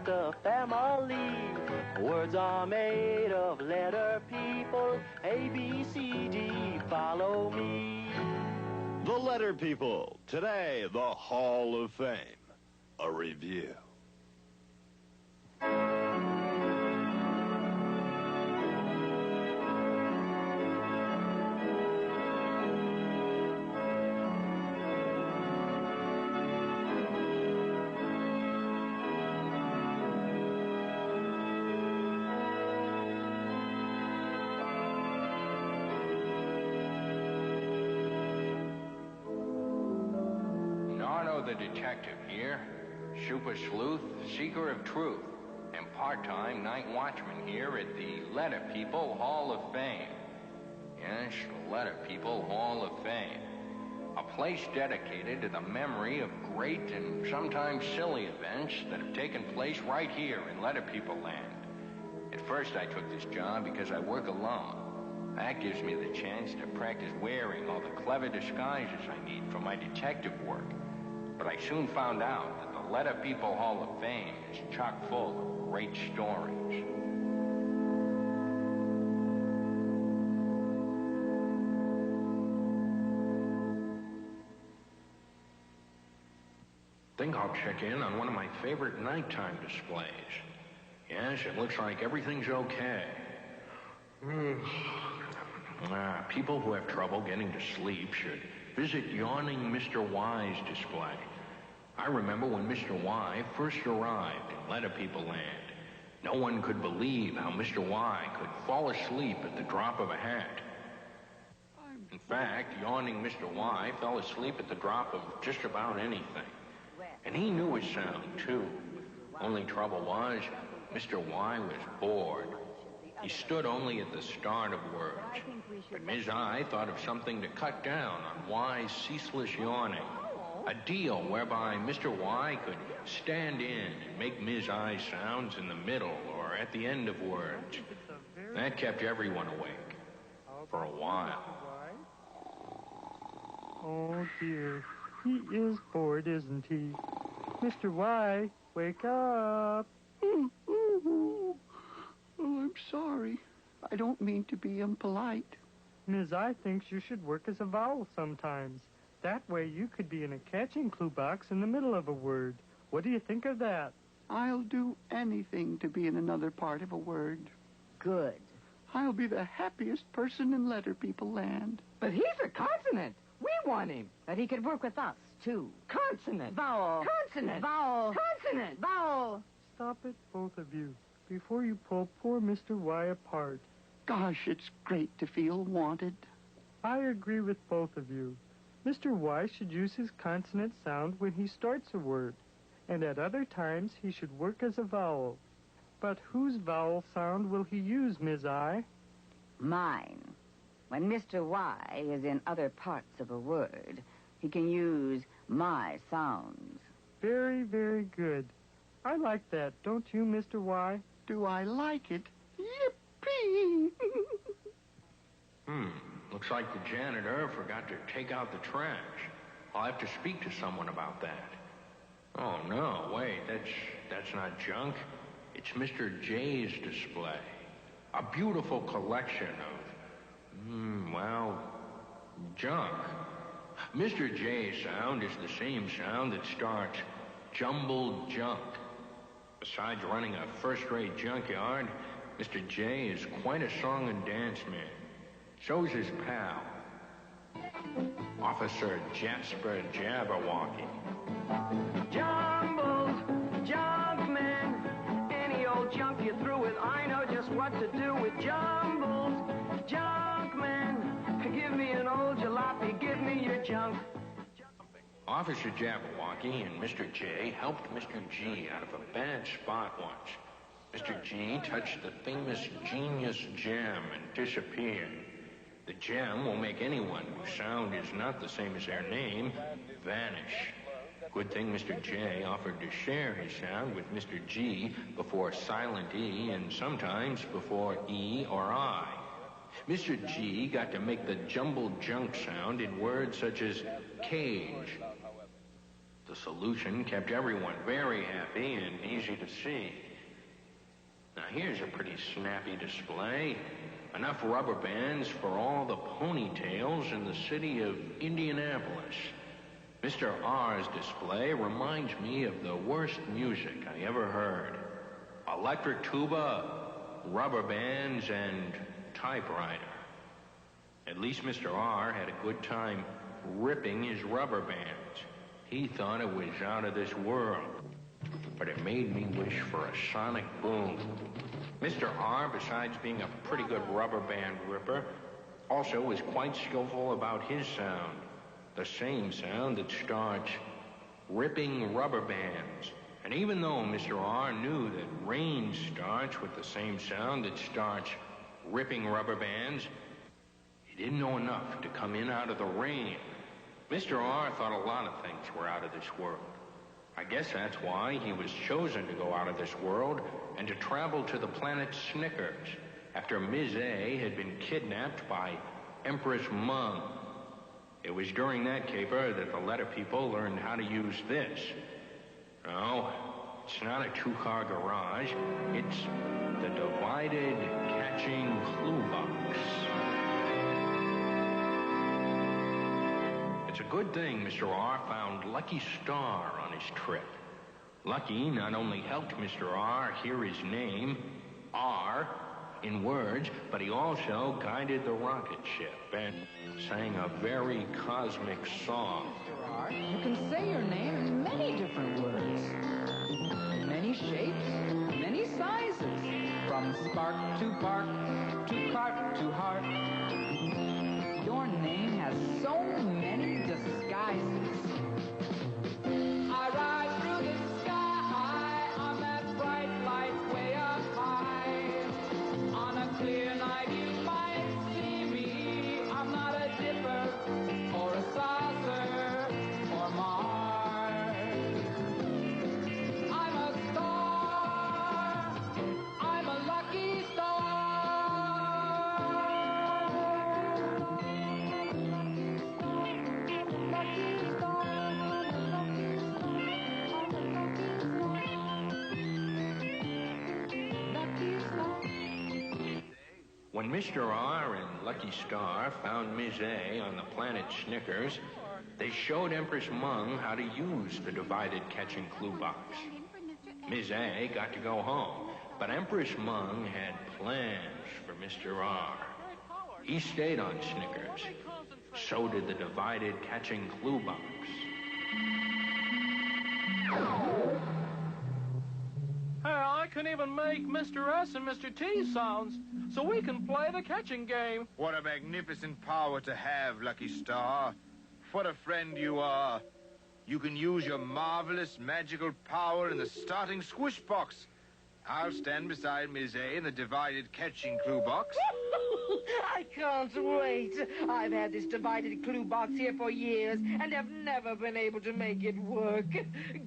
the family. Words are made of letter people. A, B, C, D, follow me. The Letter People. Today, the Hall of Fame. A review. The detective here, super sleuth, seeker of truth, and part-time night watchman here at the Letter People Hall of Fame. Yes, the Letter People Hall of Fame. A place dedicated to the memory of great and sometimes silly events that have taken place right here in Letter People land. At first I took this job because I work alone. That gives me the chance to practice wearing all the clever disguises I need for my detective work. But I soon found out that the Letter People Hall of Fame is chock full of great stories. Think I'll check in on one of my favorite nighttime displays. Yes, it looks like everything's okay. People who have trouble getting to sleep should visit Yawning Mr. Y's display. I remember when Mr. Y first arrived in Letter People land. No one could believe how Mr. Y could fall asleep at the drop of a hat. In fact, Yawning Mr. Y fell asleep at the drop of just about anything. And he knew his sound, too. Only trouble was, Mr. Y was bored. He stood only at the start of words. But Ms. I thought of something to cut down on Y's ceaseless yawning. A deal whereby Mr. Y could stand in and make Ms. I sounds in the middle or at the end of words. That kept everyone awake. For a while. Oh, dear. He is bored, isn't he? Mr. Y, wake up. Oh, I'm sorry. I don't mean to be impolite. Ms. I thinks you should work as a vowel sometimes. That way you could be in a catching clue box in the middle of a word. What do you think of that? I'll do anything to be in another part of a word. Good. I'll be the happiest person in Letter People land. But he's a consonant. We want him. But he could work with us, too. Consonant. Vowel. Consonant. Vowel. Consonant. Vowel. Stop it, both of you, before you pull poor Mr. Y apart. Gosh, it's great to feel wanted. I agree with both of you. Mr. Y should use his consonant sound when he starts a word, and at other times he should work as a vowel. But whose vowel sound will he use, Ms. I? Mine. When Mr. Y is in other parts of a word, he can use my sounds. Very, very good. I like that, don't you, Mr. Y? Do I like it? Yippee! Looks like the janitor forgot to take out the trash. I'll have to speak to someone about that. Oh, no, wait, that's not junk. It's Mr. J's display. A beautiful collection of, junk. Mr. J's sound is the same sound that starts jumbled junk. Besides running a first-rate junkyard, Mr. J is quite a song and dance man. So's his pal, Officer Jasper Jabberwocky. Jumbles, junk man, any old junk you threw with, I know just what to do with jumbles, junk man. Give me an old jalopy, give me your junk. Officer Jabberwocky and Mr. J helped Mr. G out of a bad spot once. Mr. G touched the famous genius gem and disappeared. The gem will make anyone whose sound is not the same as their name vanish. Good thing Mr. J offered to share his sound with Mr. G before silent E and sometimes before E or I. Mr. G got to make the jumbled junk sound in words such as cage, The solution kept everyone very happy and easy to see. Now here's a pretty snappy display. Enough rubber bands for all the ponytails in the city of Indianapolis. Mr. R's display reminds me of the worst music I ever heard. Electric tuba, rubber bands, and typewriter. At least Mr. R had a good time ripping his rubber bands. He thought it was out of this world. But it made me wish for a sonic boom. Mr. R, besides being a pretty good rubber band ripper, also was quite skillful about his sound. The same sound that starts ripping rubber bands. And even though Mr. R knew that rain starts with the same sound that starts ripping rubber bands, he didn't know enough to come in out of the rain. Mr. R thought a lot of things were out of this world. I guess that's why he was chosen to go out of this world and to travel to the planet Snickers after Ms. A had been kidnapped by Empress Mung. It was during that caper that the letter people learned how to use this. No, it's not a two-car garage. It's the divided catching clue box. It's a good thing Mr. R found Lucky Star on his trip. Lucky not only helped Mr. R hear his name, R, in words, but he also guided the rocket ship and sang a very cosmic song. Mr. R, you can say your name in many different words. Many shapes, many sizes. From spark to bark, to cart to heart. Your name has so many disguises. I ride through the sky on that bright light way up high. On a clear night you might see me. I'm not a dipper or a saucer or Mars. I'm a star. I'm a lucky star. When Mr. R and Lucky Star found Ms. A on the planet Snickers, they showed Empress Mung how to use the divided catching clue box. Ms. A got to go home, but Empress Mung had plans for Mr. R. He stayed on Snickers. So did the divided catching clue box. Hey, I can even make Mr. S and Mr. T sounds, so we can play the catching game. What a magnificent power to have, Lucky Star. What a friend you are. You can use your marvelous magical power in the starting squish box. I'll stand beside Ms. A in the divided catching clue box. I can't wait. I've had this divided clue box here for years and have never been able to make it work.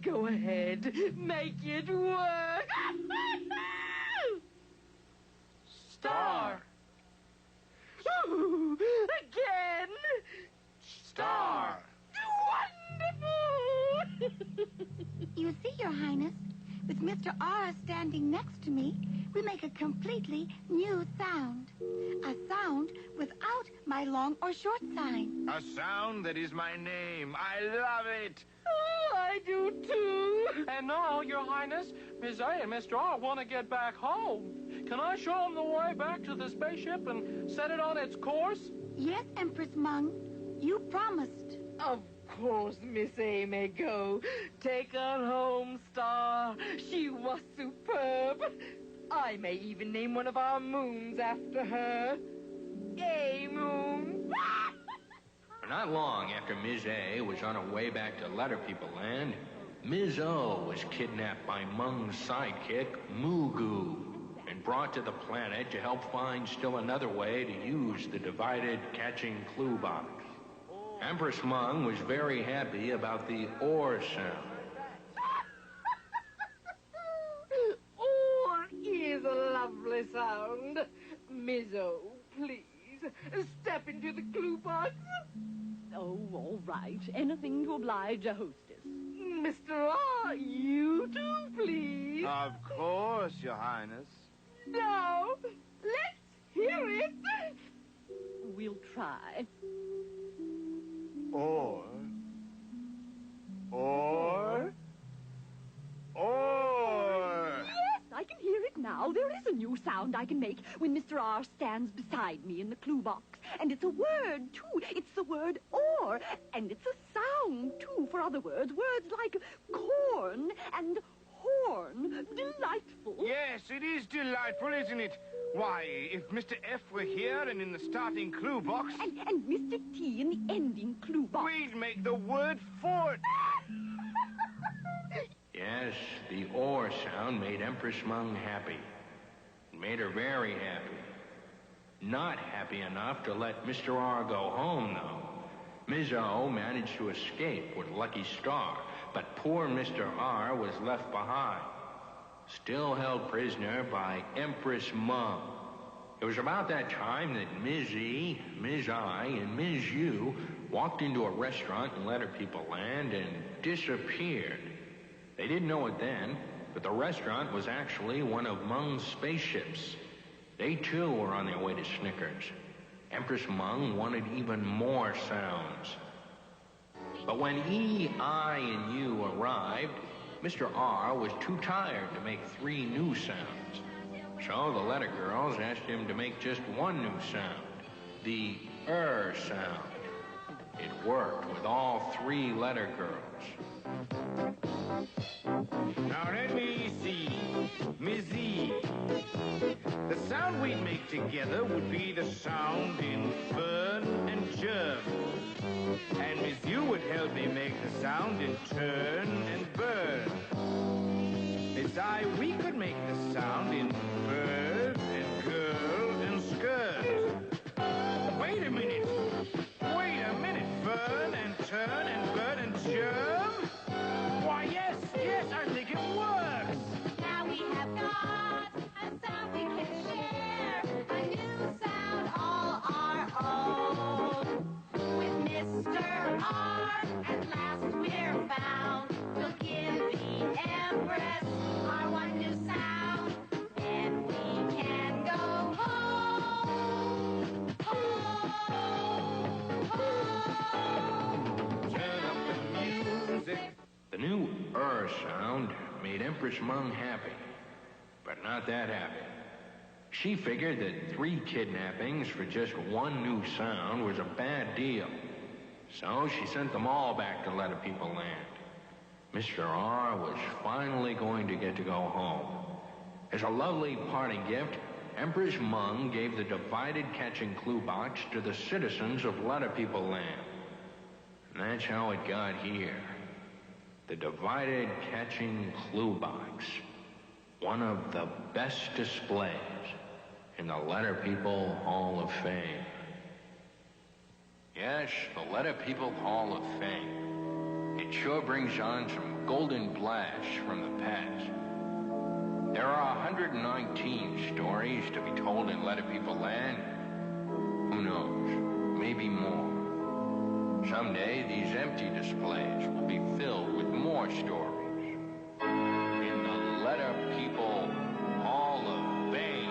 Go ahead, make it work. Star. Ooh, again. Star. Wonderful. You see, Your Highness, with Mr. R standing next to me, we make a completely new sound. A sound without my long or short sign. A sound that is my name. I love it. Oh, I do too. And now, Your Highness, Ms. A and Mr. R want to get back home. Can I show them the way back to the spaceship and set it on its course? Yes, Empress Mung. You promised. Of course, Miss A may go. Take her home, Star. She was superb. I may even name one of our moons after her. A moon. Not long after Ms. A was on her way back to Letter People Land, Ms. O was kidnapped by Mung's sidekick, Mugu, and brought to the planet to help find still another way to use the divided catching clue box. Empress Mung was very happy about the or sound. Or is a lovely sound. Miss O, please step into the clue box. Oh, all right. Anything to oblige a hostess. Mr. R, you too, please. Of course, Your Highness. Now, let's hear it. We'll try. Or. Yes, I can hear it now. There is a new sound I can make when Mr. R stands beside me in the clue box. And it's a word, too. It's the word or. And it's a sound, too, for other words. Words like corn and horn. Delightful. Yes, it is delightful, isn't it? Why, if Mr. F were here and in the starting clue box... And Mr. T in the ending clue box. We'd make the word fort. Yes, the or sound made Empress Mung happy. It made her very happy. Not happy enough to let Mr. R go home, though. Ms. O managed to escape with Lucky Star, but poor Mr. R was left behind, still held prisoner by Empress Mung. It was about that time that Ms. E, Ms. I, and Ms. U walked into a restaurant in Letter People Land and disappeared. They didn't know it then, but the restaurant was actually one of Mung's spaceships. They, too, were on their way to Snickers. Empress Mung wanted even more sounds. But when E, I, and U arrived, Mr. R was too tired to make 3 new sounds. So the letter girls asked him to make just one new sound, the sound. It worked with all 3 letter girls. Now let me see. Ms. E. The sound we'd make together would be the sound in fern and germ. And Ms. U would help me make the sound in turn and burn. Ms. I, we could make the sound in bird and girl and skirt. Wait a minute. Fern and turn and bird and germ? Why, yes, I think it works. Now we have got a sound we can share, a new sound all our own. With Mr. R, at last we're found. We'll give the Empress our one new sound, then we can go home. Turn up the music. The new sound made Empress Mung happy, but not that happy. She figured that 3 kidnappings for just one new sound was a bad deal. So she sent them all back to Letter People Land. Mr. R was finally going to get to go home. As a lovely parting gift, Empress Mung gave the divided catching clue box to the citizens of Letter People Land. And that's how it got here. The divided catching clue box. One of the best displays in the Letter People Hall of Fame. Yes, the Letter People Hall of Fame. It sure brings on some golden blasts from the past. There are 119 stories to be told in Letter People Land. Who knows? Maybe more. Someday, these empty displays will be filled with more stories. In the Letter People Hall of Fame.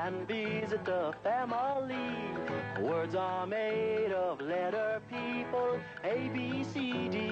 And visit the family. Words are made of letter people, A, B, C, D,